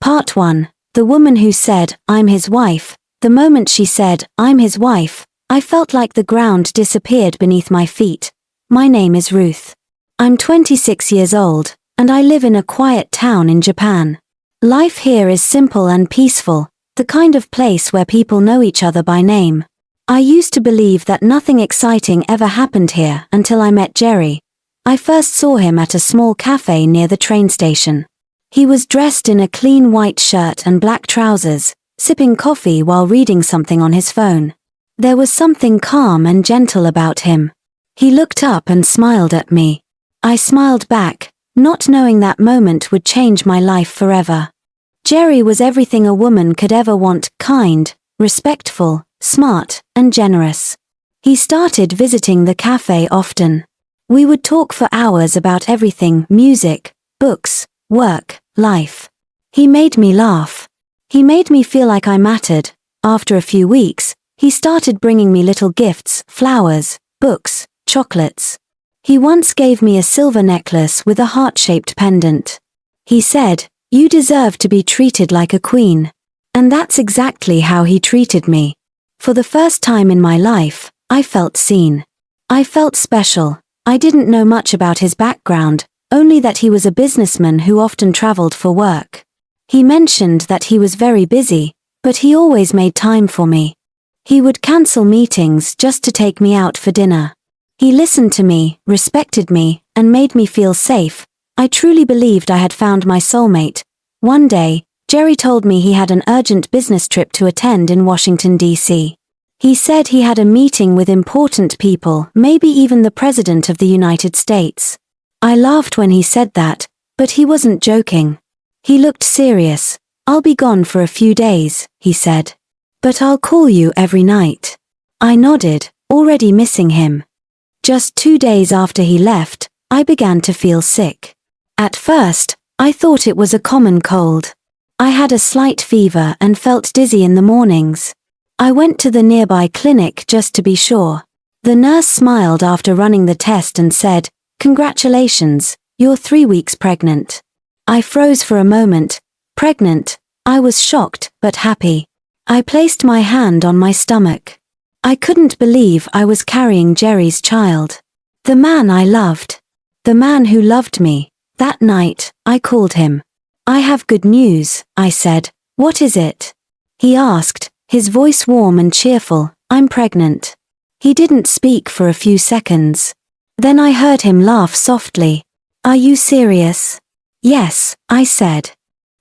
Part 1. The woman who said, "I'm his wife." The moment she said, "I'm his wife," I felt like the ground disappeared beneath my feet. My name is Ruth. I'm 26 years old, and I live in a quiet town in Japan. Life here is simple and peaceful, the kind of place where people know each other by name. I used to believe that nothing exciting ever happened here until I met Jerry. I first saw him at a small cafe near the train station. He was dressed in a clean white shirt and black trousers, sipping coffee while reading something on his phone. There was something calm and gentle about him. He looked up and smiled at me. I smiled back, not knowing that moment would change my life forever. Jerry was everything a woman could ever want: kind, respectful, smart, and generous. He started visiting the cafe often. We would talk for hours about everything: music, books, work, life. He made me laugh. He made me feel like I mattered. After a few weeks, he started bringing me little gifts: flowers, books, chocolates. He once gave me a silver necklace with a heart-shaped pendant. He said, "You deserve to be treated like a queen." And that's exactly how he treated me. For the first time in my life, I felt seen. I felt special. I didn't know much about his background, only that he was a businessman who often traveled for work. He mentioned that he was very busy, but he always made time for me. He would cancel meetings just to take me out for dinner. He listened to me, respected me, and made me feel safe. I truly believed I had found my soulmate. One day, Jerry told me he had an urgent business trip to attend in Washington, D.C. He said he had a meeting with important people, maybe even the President of the United States. I laughed when he said that, but he wasn't joking. He looked serious. "I'll be gone for a few days," he said. "But I'll call you every night." I nodded, already missing him. Just 2 days after he left, I began to feel sick. At first, I thought it was a common cold. I had a slight fever and felt dizzy in the mornings. I went to the nearby clinic just to be sure. The nurse smiled after running the test and said, "Congratulations, you're 3 weeks pregnant." I froze for a moment. Pregnant? I was shocked, but happy. I placed my hand on my stomach. I couldn't believe I was carrying Jerry's child. The man I loved. The man who loved me. That night, I called him. "I have good news," I said. "What is it?" He asked, his voice warm and cheerful. "I'm pregnant." He didn't speak for a few seconds. Then I heard him laugh softly. "Are you serious?" "Yes," I said,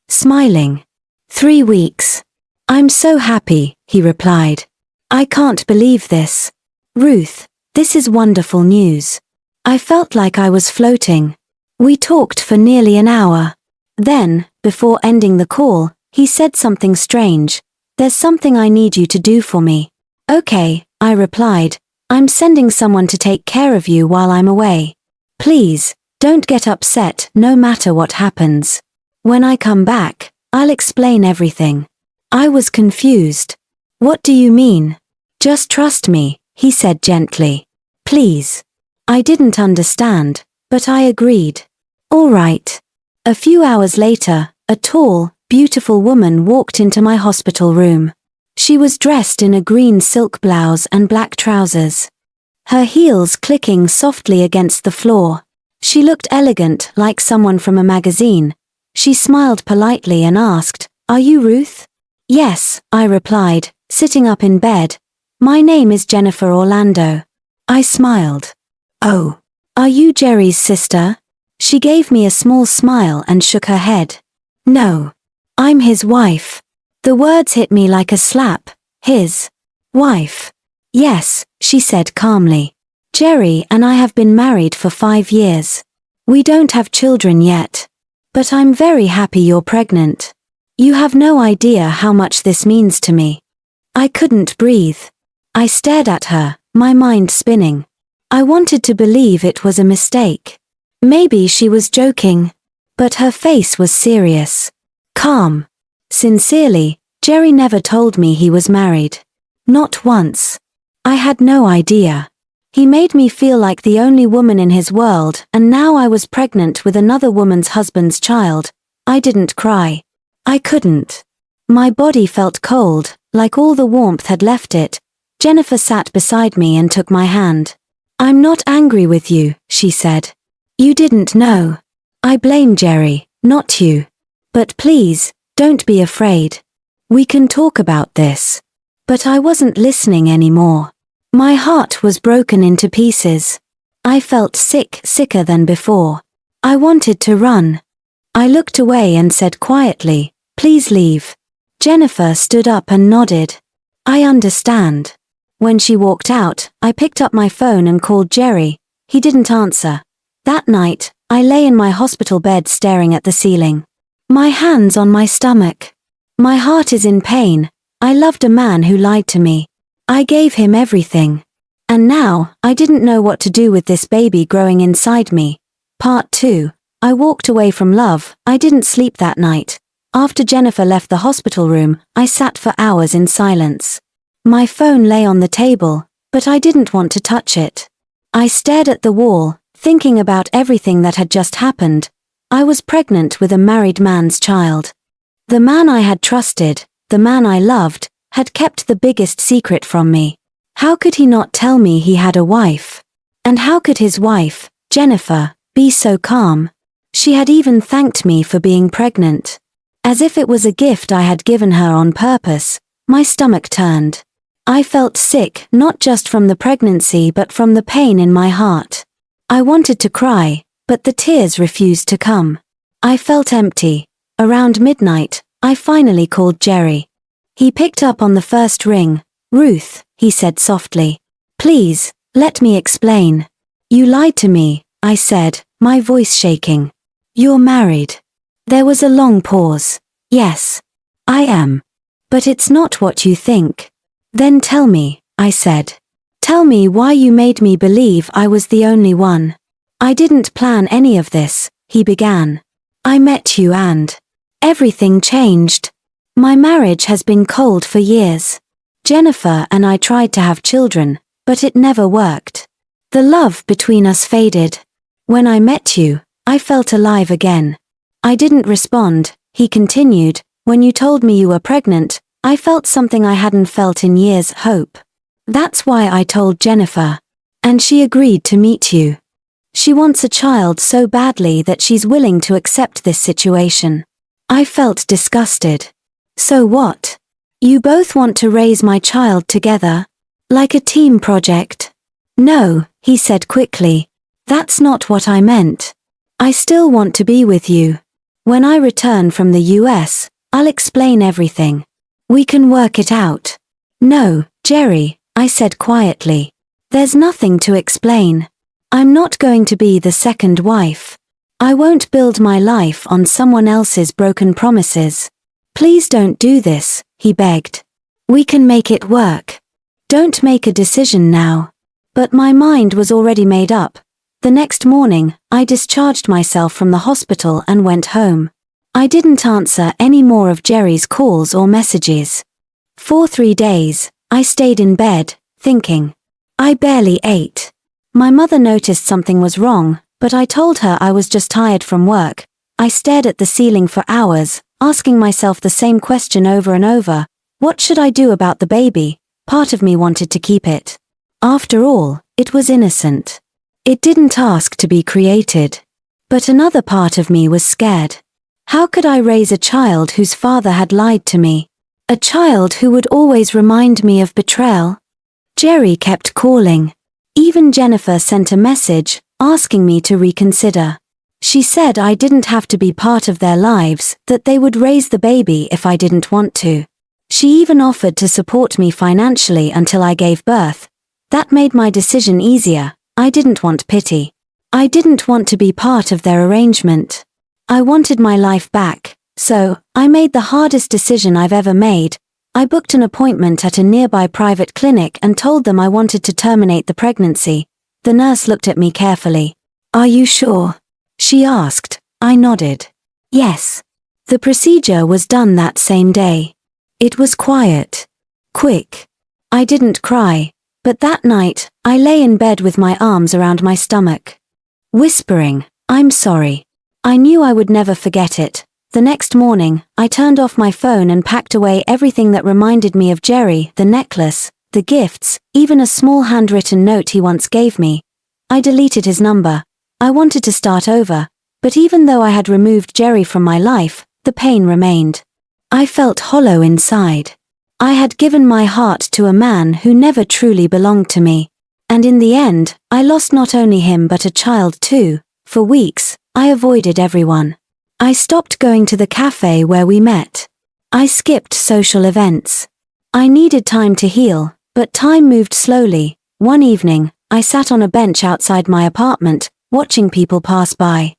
smiling. 3 weeks. "I'm so happy," he replied. "I can't believe this. Ruth, this is wonderful news." I felt like I was floating. We talked for nearly an hour. Then, before ending the call, he said something strange. "There's something I need you to do for me." "Okay," I replied. "I'm sending someone to take care of you while I'm away. Please, don't get upset no matter what happens. When I come back, I'll explain everything." I was confused. "What do you mean?" "Just trust me," he said gently. "Please." I didn't understand, but I agreed. "All right." A few hours later, a tall, beautiful woman walked into my hospital room. She was dressed in a green silk blouse and black trousers. Her heels clicking softly against the floor. She looked elegant, like someone from a magazine. She smiled politely and asked, "Are you Ruth?" "Yes," I replied, sitting up in bed. "My name is Jennifer Orlando." I smiled. "Oh, are you Jerry's sister?" She gave me a small smile and shook her head. "No. I'm his wife." The words hit me like a slap. His wife. "Yes," she said calmly. "Jerry and I have been married for 5 years. We don't have children yet. But I'm very happy you're pregnant. You have no idea how much this means to me." I couldn't breathe. I stared at her, my mind spinning. I wanted to believe it was a mistake. Maybe she was joking. But her face was serious. Calm. Sincerely, Jerry never told me he was married. Not once. I had no idea. He made me feel like the only woman in his world, and now I was pregnant with another woman's husband's child. I didn't cry. I couldn't. My body felt cold, like all the warmth had left it. Jennifer sat beside me and took my hand. I'm not angry with you, she said. You didn't know. I blame Jerry, not you. But please, don't be afraid. We can talk about this. But I wasn't listening anymore. My heart was broken into pieces. I felt sicker than before. I wanted to run. I looked away and said quietly, please leave. Jennifer stood up and nodded. I understand. When she walked out, I picked up my phone and called Jerry. He didn't answer. That night, I lay in my hospital bed staring at the ceiling. My hands on my stomach. My heart is in pain. I loved a man who lied to me. I gave him everything. And now, I didn't know what to do with this baby growing inside me. Part 2. I walked away from love. I didn't sleep that night. After Jennifer left the hospital room, I sat for hours in silence. My phone lay on the table, but I didn't want to touch it. I stared at the wall, thinking about everything that had just happened. I was pregnant with a married man's child. The man I had trusted, the man I loved, had kept the biggest secret from me. How could he not tell me he had a wife? And how could his wife, Jennifer, be so calm? She had even thanked me for being pregnant. As if it was a gift I had given her on purpose. My stomach turned. I felt sick, not just from the pregnancy but from the pain in my heart. I wanted to cry, but the tears refused to come. I felt empty. Around midnight, I finally called Jerry. He picked up on the first ring. Ruth, he said softly. Please, let me explain. You lied to me, I said, my voice shaking. You're married. There was a long pause. Yes, I am. But it's not what you think. Then tell me, I said. Tell me why you made me believe I was the only one. I didn't plan any of this, he began. I met you and everything changed. My marriage has been cold for years. Jennifer and I tried to have children, but it never worked. The love between us faded. When I met you, I felt alive again. I didn't respond, he continued. When you told me you were pregnant, I felt something I hadn't felt in years, hope. That's why I told Jennifer. And she agreed to meet you. She wants a child so badly that she's willing to accept this situation. I felt disgusted. So what? You both want to raise my child together? Like a team project? No, he said quickly. That's not what I meant. I still want to be with you. When I return from the US, I'll explain everything. We can work it out. No, Jerry, I said quietly. There's nothing to explain. I'm not going to be the second wife. I won't build my life on someone else's broken promises. Please don't do this, he begged. We can make it work. Don't make a decision now. But my mind was already made up. The next morning, I discharged myself from the hospital and went home. I didn't answer any more of Jerry's calls or messages. For 3 days, I stayed in bed, thinking. I barely ate. My mother noticed something was wrong, but I told her I was just tired from work. I stared at the ceiling for hours, asking myself the same question over and over. What should I do about the baby? Part of me wanted to keep it. After all, it was innocent. It didn't ask to be created. But another part of me was scared. How could I raise a child whose father had lied to me? A child who would always remind me of betrayal? Jerry kept calling. Even Jennifer sent a message, asking me to reconsider. She said I didn't have to be part of their lives, that they would raise the baby if I didn't want to. She even offered to support me financially until I gave birth. That made my decision easier. I didn't want pity. I didn't want to be part of their arrangement. I wanted my life back, so I made the hardest decision I've ever made. I booked an appointment at a nearby private clinic and told them I wanted to terminate the pregnancy. The nurse looked at me carefully. Are you sure? She asked. I nodded. Yes. The procedure was done that same day. It was quiet. Quick. I didn't cry. But that night, I lay in bed with my arms around my stomach. Whispering, I'm sorry. I knew I would never forget it, The next morning, I turned off my phone and packed away everything that reminded me of Jerry, the necklace, the gifts, even a small handwritten note he once gave me. I deleted his number. I wanted to start over, but even though I had removed Jerry from my life, the pain remained. I felt hollow inside. I had given my heart to a man who never truly belonged to me. And in the end, I lost not only him but a child too. For weeks, I avoided everyone. I stopped going to the cafe where we met. I skipped social events. I needed time to heal, but time moved slowly. One evening, I sat on a bench outside my apartment, watching people pass by.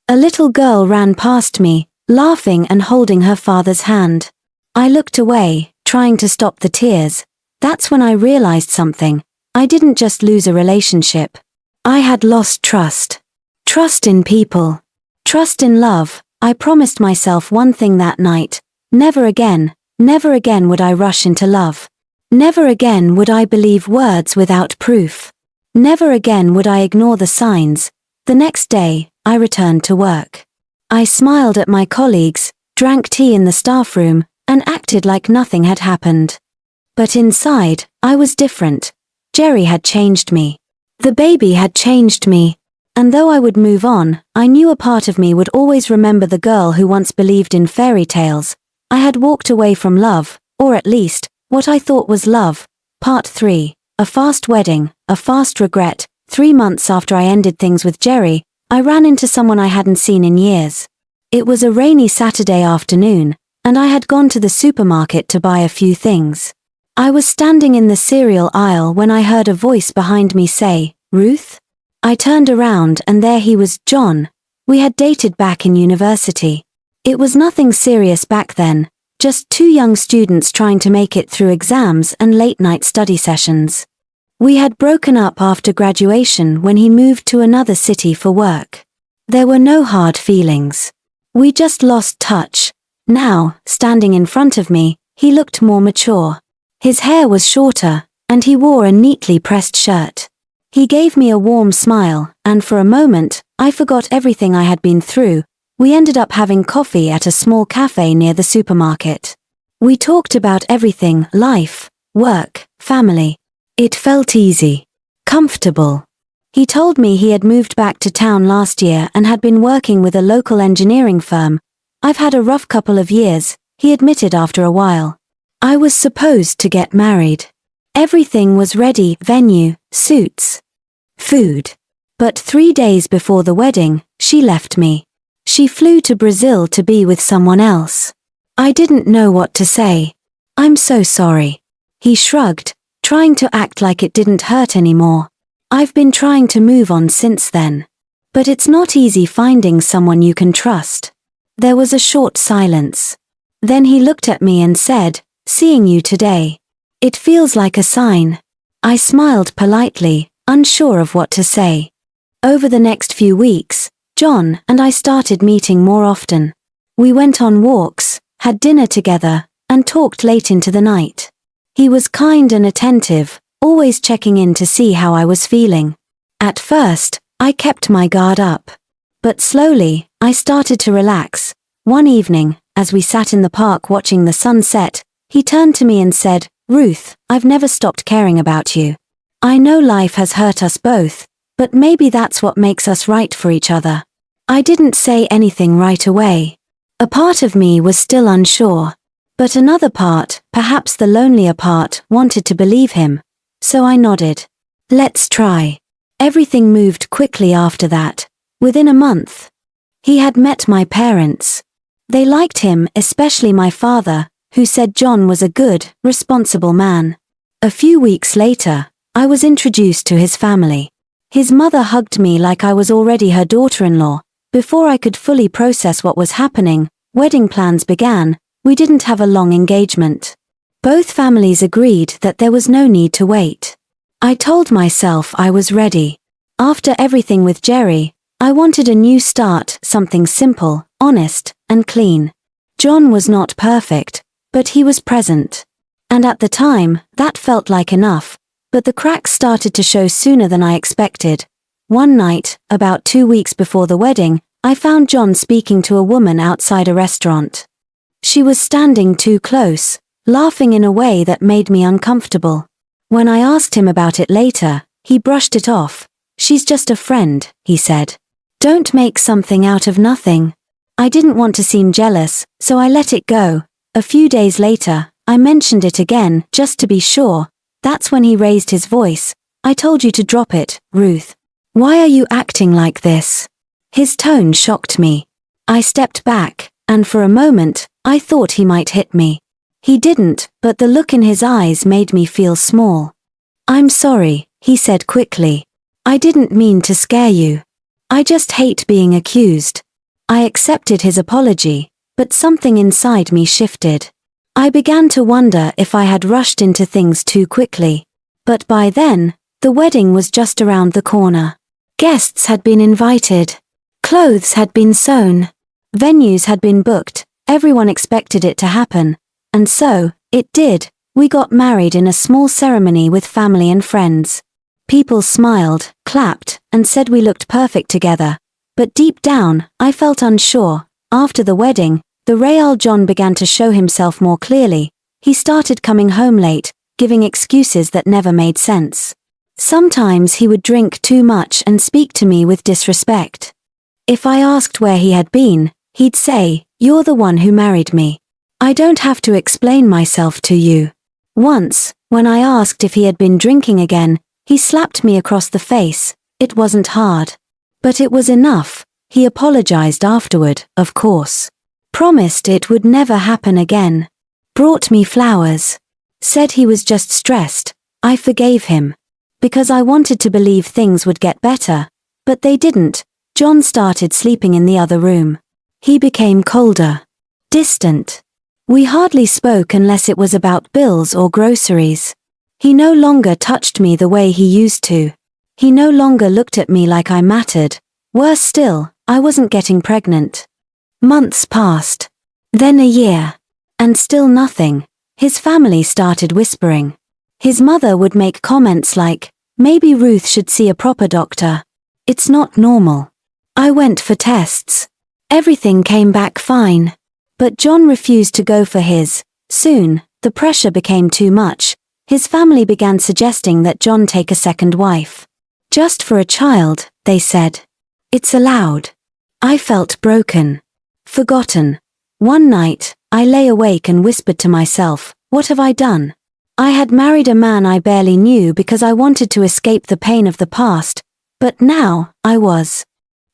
A little girl ran past me, laughing and holding her father's hand. I looked away, trying to stop the tears. That's when I realized something. I didn't just lose a relationship. I had lost trust. Trust in people. Trust in love. I promised myself one thing that night. Never again would I rush into love. Never again would I believe words without proof. Never again would I ignore the signs. The next day, I returned to work. I smiled at my colleagues, drank tea in the staff room, and acted like nothing had happened. But inside, I was different. Jerry had changed me. The baby had changed me. And though I would move on, I knew a part of me would always remember the girl who once believed in fairy tales. I had walked away from love, or at least, what I thought was love. Part 3. A fast wedding, a fast regret. 3 months after I ended things with Jerry, I ran into someone I hadn't seen in years. It was a rainy Saturday afternoon, and I had gone to the supermarket to buy a few things. I was standing in the cereal aisle when I heard a voice behind me say, "Ruth?" I turned around and there he was, John. We had dated back in university. It was nothing serious back then, just 2 young students trying to make it through exams and late-night study sessions. We had broken up after graduation when he moved to another city for work. There were no hard feelings. We just lost touch. Now, standing in front of me, he looked more mature. His hair was shorter, and he wore a neatly pressed shirt. He gave me a warm smile, and for a moment, I forgot everything I had been through. We ended up having coffee at a small cafe near the supermarket. We talked about everything: life, work, family. It felt easy. Comfortable. He told me he had moved back to town last year and had been working with a local engineering firm. "I've had a rough couple of years," he admitted after a while. I was supposed to get married. Everything was ready: venue, suits, food. But 3 days before the wedding, she left me. She flew to Brazil to be with someone else. I didn't know what to say. "I'm so sorry." He shrugged, trying to act like it didn't hurt anymore. "I've been trying to move on since then. But it's not easy finding someone you can trust." There was a short silence. Then he looked at me and said, "Seeing you today. It feels like a sign." I smiled politely, unsure of what to say. Over the next few weeks, John and I started meeting more often. We went on walks, had dinner together, and talked late into the night. He was kind and attentive, always checking in to see how I was feeling. At first, I kept my guard up. But slowly, I started to relax. One evening, as we sat in the park watching the sunset, he turned to me and said, "Ruth, I've never stopped caring about you. I know life has hurt us both, but maybe that's what makes us right for each other." I didn't say anything right away. A part of me was still unsure. But another part, perhaps the lonelier part, wanted to believe him. So I nodded. "Let's try." Everything moved quickly after that. Within a month, he had met my parents. They liked him, especially my father, who said John was a good, responsible man. A few weeks later, I was introduced to his family. His mother hugged me like I was already her daughter-in-law. Before I could fully process what was happening, wedding plans began. We didn't have a long engagement. Both families agreed that there was no need to wait. I told myself I was ready. After everything with Jerry, I wanted a new start, something simple, honest, and clean. John was not perfect, but he was present. And at the time, that felt like enough, but the cracks started to show sooner than I expected. One night, about 2 weeks before the wedding, I found John speaking to a woman outside a restaurant. She was standing too close, laughing in a way that made me uncomfortable. When I asked him about it later, he brushed it off. "She's just a friend," he said. "Don't make something out of nothing." I didn't want to seem jealous, so I let it go. A few days later, I mentioned it again, just to be sure. That's when he raised his voice. "I told you to drop it, Ruth. Why are you acting like this?" His tone shocked me. I stepped back, and for a moment, I thought he might hit me. He didn't, but the look in his eyes made me feel small. "I'm sorry," he said quickly. "I didn't mean to scare you. I just hate being accused." I accepted his apology, but something inside me shifted. I began to wonder if I had rushed into things too quickly. But by then, the wedding was just around the corner. Guests had been invited. Clothes had been sewn. Venues had been booked. Everyone expected it to happen. And so, it did. We got married in a small ceremony with family and friends. People smiled, clapped, and said we looked perfect together. But deep down, I felt unsure. After the wedding, the real John began to show himself more clearly. He started coming home late, giving excuses that never made sense. Sometimes he would drink too much and speak to me with disrespect. If I asked where he had been, he'd say, "You're the one who married me. I don't have to explain myself to you." Once, when I asked if he had been drinking again, he slapped me across the face. It wasn't hard. But it was enough. He apologized afterward, of course. Promised it would never happen again. Brought me flowers. Said he was just stressed. I forgave him. Because I wanted to believe things would get better. But they didn't. John started sleeping in the other room. He became colder. Distant. We hardly spoke unless it was about bills or groceries. He no longer touched me the way he used to. He no longer looked at me like I mattered. Worse still, I wasn't getting pregnant. Months passed. Then a year. And still nothing. His family started whispering. His mother would make comments like, "Maybe Ruth should see a proper doctor. It's not normal." I went for tests. Everything came back fine. But John refused to go for his. Soon, the pressure became too much. His family began suggesting that John take a second wife. Just for a child, they said. It's allowed. I felt broken. Forgotten. One night, I lay awake and whispered to myself, "What have I done?" I had married a man I barely knew because I wanted to escape the pain of the past, but now, I was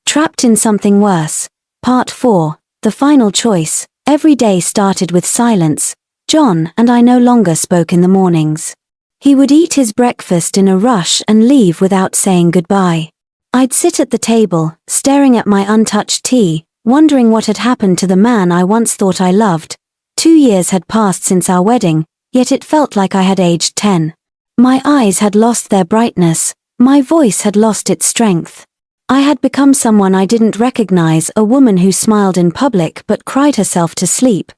trapped in something worse. Part 4, the final choice. Every day started with silence. John and I no longer spoke in the mornings. He would eat his breakfast in a rush and leave without saying goodbye. I'd sit at the table, staring at my untouched tea, wondering what had happened to the man I once thought I loved. 2 years had passed since our wedding, yet it felt like I had aged 10. My eyes had lost their brightness, my voice had lost its strength. I had become someone I didn't recognize, a woman who smiled in public but cried herself to sleep.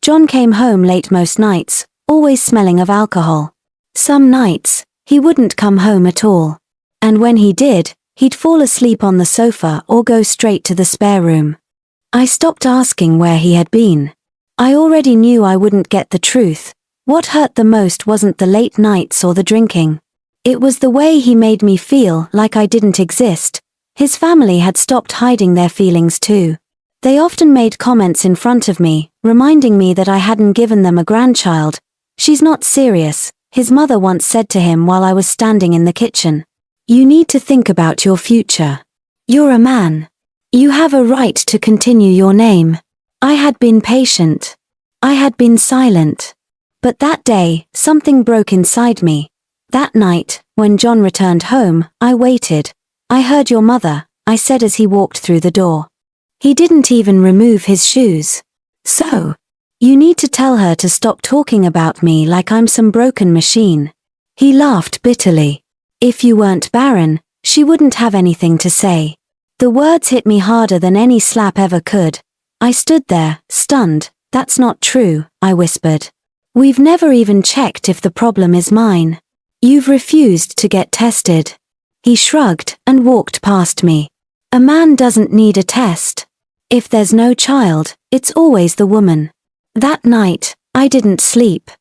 John came home late most nights, always smelling of alcohol. Some nights, he wouldn't come home at all. And when he did, he'd fall asleep on the sofa or go straight to the spare room. I stopped asking where he had been. I already knew I wouldn't get the truth. What hurt the most wasn't the late nights or the drinking. It was the way he made me feel like I didn't exist. His family had stopped hiding their feelings too. They often made comments in front of me, reminding me that I hadn't given them a grandchild. "She's not serious," his mother once said to him while I was standing in the kitchen. "You need to think about your future. You're a man. You have a right to continue your name." I had been patient. I had been silent. But that day, something broke inside me. That night, when John returned home, I waited. "I heard your mother," I said as he walked through the door. He didn't even remove his shoes. "So, you need to tell her to stop talking about me like I'm some broken machine." He laughed bitterly. "If you weren't barren, she wouldn't have anything to say." The words hit me harder than any slap ever could. I stood there, stunned. "That's not true," I whispered. "We've never even checked if the problem is mine. You've refused to get tested." He shrugged and walked past me. A man doesn't need a test. If there's no child, it's always the woman. That night, I didn't sleep.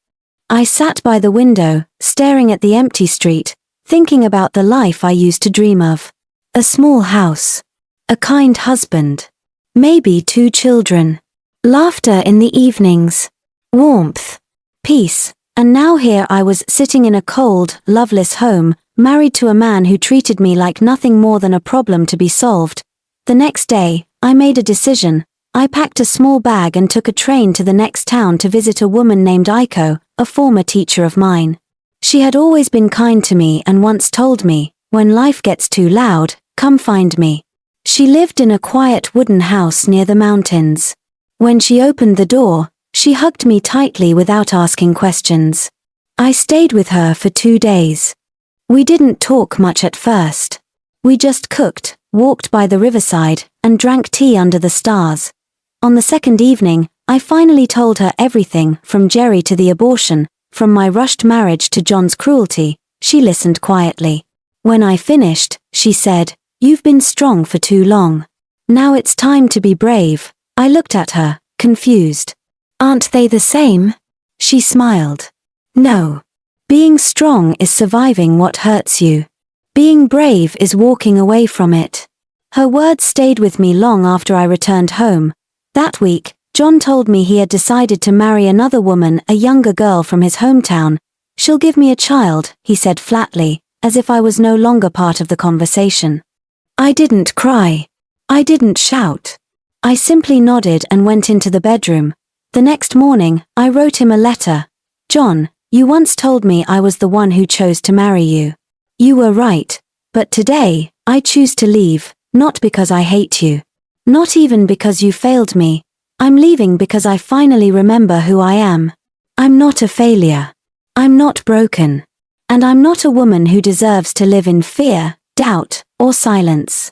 I sat by the window, staring at the empty street, thinking about the life I used to dream of. A small house. A kind husband. Maybe 2 children. Laughter in the evenings. Warmth. Peace. And now here I was sitting in a cold, loveless home, married to a man who treated me like nothing more than a problem to be solved. The next day, I made a decision. I packed a small bag and took a train to the next town to visit a woman named Aiko, a former teacher of mine. She had always been kind to me and once told me, when life gets too loud, come find me. She lived in a quiet wooden house near the mountains. When she opened the door, she hugged me tightly without asking questions. I stayed with her for 2 days. We didn't talk much at first. We just cooked, walked by the riverside, and drank tea under the stars. On the second evening, I finally told her everything, from Jerry to the abortion, from my rushed marriage to John's cruelty. She listened quietly. When I finished, she said, "You've been strong for too long. Now it's time to be brave." I looked at her, confused. "Aren't they the same?" She smiled. "No. Being strong is surviving what hurts you. Being brave is walking away from it." Her words stayed with me long after I returned home. That week, John told me he had decided to marry another woman, a younger girl from his hometown. "She'll give me a child," he said flatly, as if I was no longer part of the conversation. I didn't cry. I didn't shout. I simply nodded and went into the bedroom. The next morning, I wrote him a letter. "John, you once told me I was the one who chose to marry you. You were right, but today, I choose to leave, not because I hate you. Not even because you failed me. I'm leaving because I finally remember who I am. I'm not a failure. I'm not broken. And I'm not a woman who deserves to live in fear, doubt, or silence.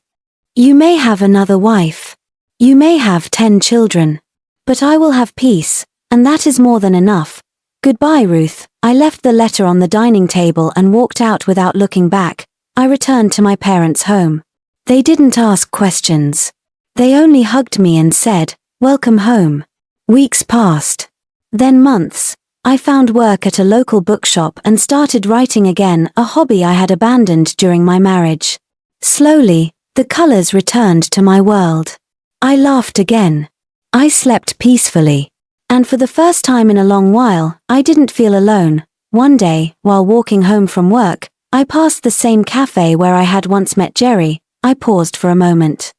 You may have another wife. You may have 10 children. But I will have peace, and that is more than enough. Goodbye, Ruth." I left the letter on the dining table and walked out without looking back. I returned to my parents' home. They didn't ask questions. They only hugged me and said, "Welcome home." Weeks passed. Then months. I found work at a local bookshop and started writing again, a hobby I had abandoned during my marriage. Slowly, the colors returned to my world. I laughed again. I slept peacefully. And for the first time in a long while, I didn't feel alone. One day, while walking home from work, I passed the same cafe where I had once met Jerry. I paused for a moment.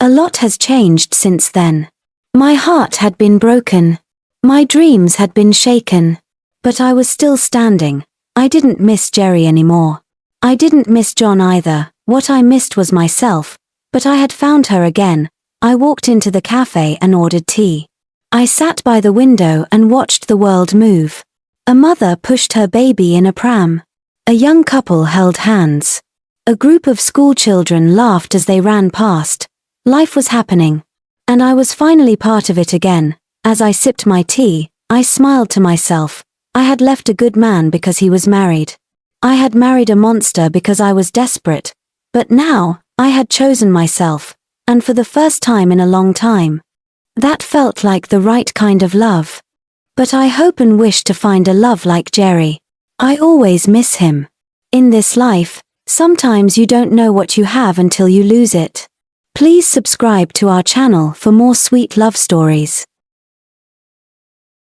A lot has changed since then. My heart had been broken. My dreams had been shaken. But I was still standing. I didn't miss Jerry anymore. I didn't miss John either. What I missed was myself. But I had found her again. I walked into the cafe and ordered tea. I sat by the window and watched the world move. A mother pushed her baby in a pram. A young couple held hands. A group of school children laughed as they ran past. Life was happening. And I was finally part of it again. As I sipped my tea, I smiled to myself. I had left a good man because he was married. I had married a monster because I was desperate. But now, I had chosen myself. And for the first time in a long time. That felt like the right kind of love. But I hope and wish to find a love like Jerry. I always miss him. In this life, sometimes you don't know what you have until you lose it. Please subscribe to our channel for more sweet love stories.